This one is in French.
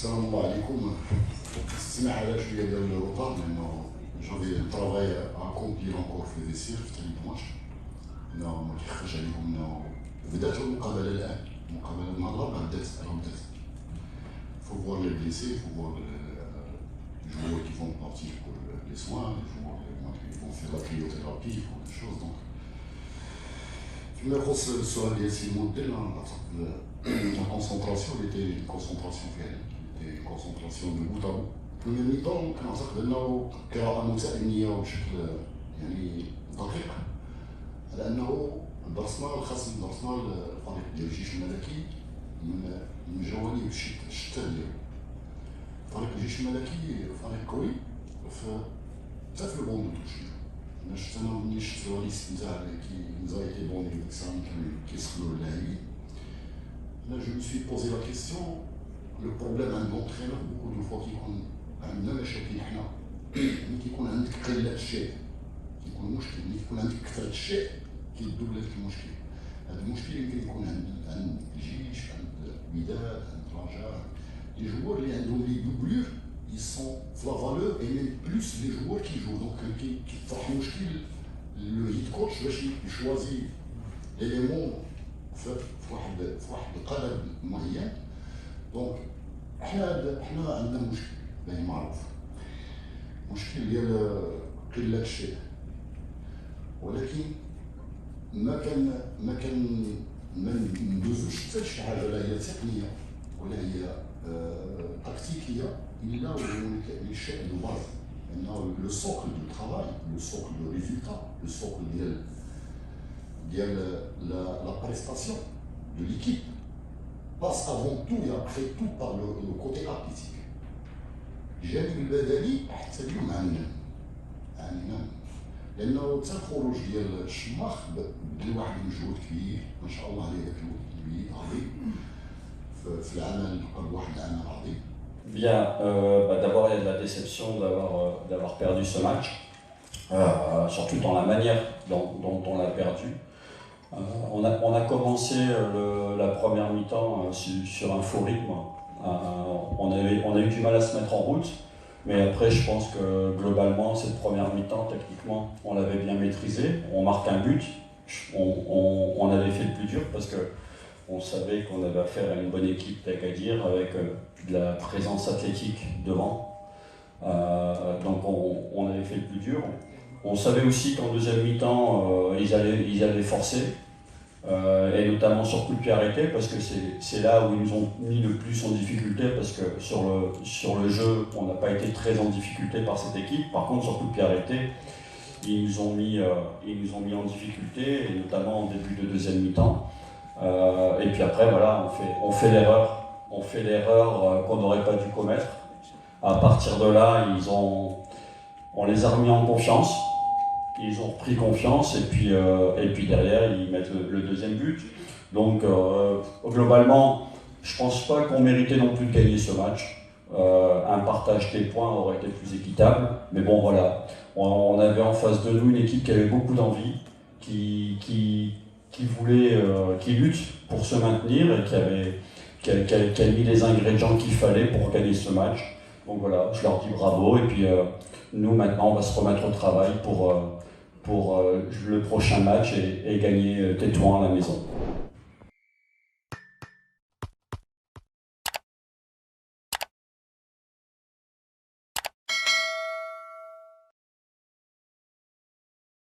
السلام الله عليكم. سمح على شويه ديال الروطار لانه جافي ترافاي اكومبلير اونكور في فيسير في تاني ماتش. انه ما كيخرج عليكم انه بدات المقابله الان، المقابله النهار الاربعاء بدات. faut voir les blessés, faut voir les joueurs qui vont partir pour les soins, les joueurs qui vont faire la cryothérapie, il faut des choses. Donc, فيما يخص السؤال ديال سي موديل la concentration était une concentration فعلا، était une concentration de bout à bout. Premier mi-temps كنعتقد انه قراءة متأنية وبشكل يعني دقيق، على انه درسنا الخصم، درسنا الفريق ديال الجيش الملكي من جوانب شتى ديالو. فريق الجيش الملكي فريق قوي حتى في البون دو توش. انا شفت انا ملي شفت الريس نتاع كي نزايتي بوني ديك الساعه كيسخنوا اللاعبين، là je me suis posé la question, le problème عند l'entraîneur beaucoup de fois كيكون عندنا مشاكل حنا ملي كيكون عندك قلة الشيء كيكون مشكل، ملي كيكون عندك كثرة الشيء كيدوب لك المشكل. هذا المشكل يمكن يكون عند الجيش، عند الوداد، عند الرجاء. Les joueurs اللي عندهم لي دوبلور ils sont la valeur et même plus les joueurs qui jouent. Donc كيطرح مشكل لو هيد كوتش باش يشوازي ليليمون في واحد القدر معين. دونك حنا عندنا مشكل باين معروف، مشكل ديال قلة الشيء، ولكن ما ندوزوش حتى شي حاجه لا هي تقنيه ولا هي تكتيكيه الا الشيء دو باز، لانه لو سوكل دو ترافاي، لو سوكل دو ريزولتا، لو سوكل ديال la prestation de l'équipe passe avant tout et après tout par le côté artistique. الجانب البدني حتى اليوم عانينا لانه حتى الخروج ديال الشماخ بدا واحد المجهود كبير ما شاء الله عليه، ذاك الوقت كبير عظيم في العمل، قبل واحد العمل عظيم. Bien, d'abord il y a de la déception d'avoir perdu ce match, surtout dans la manière dont on l'a perdu. On a commencé la première mi-temps sur un faux rythme. On a eu du mal à se mettre en route, mais après je pense que globalement cette première mi-temps techniquement on l'avait bien maîtrisé. On marque un but, on avait fait le plus dur parce que on savait qu'on avait affaire à une bonne équipe d'Agadir avec de la présence athlétique devant. Donc on avait fait le plus dur. On savait aussi qu'en deuxième mi-temps, ils allaient forcer, et notamment sur coup de pied arrêté, parce que c'est là où ils nous ont mis le plus en difficulté, parce que sur le jeu, on n'a pas été très en difficulté par cette équipe. Par contre, sur coup de pied arrêté, ils nous ont mis en difficulté, et notamment en début de deuxième mi-temps. Et puis après, voilà, on fait l'erreur qu'on n'aurait pas dû commettre. À partir de là, on les a remis en confiance. Ils ont repris confiance et puis derrière ils mettent le deuxième but. Donc globalement, je pense pas qu'on méritait non plus de gagner ce match. Un partage des points aurait été plus équitable. Mais bon voilà, on avait en face de nous une équipe qui avait beaucoup d'envie, qui voulait, qui lutte pour se maintenir et qui a mis les ingrédients qu'il fallait pour gagner ce match. Donc voilà, je leur dis bravo et puis nous maintenant on va se remettre au travail pour le prochain match et gagner Tétouan à la maison.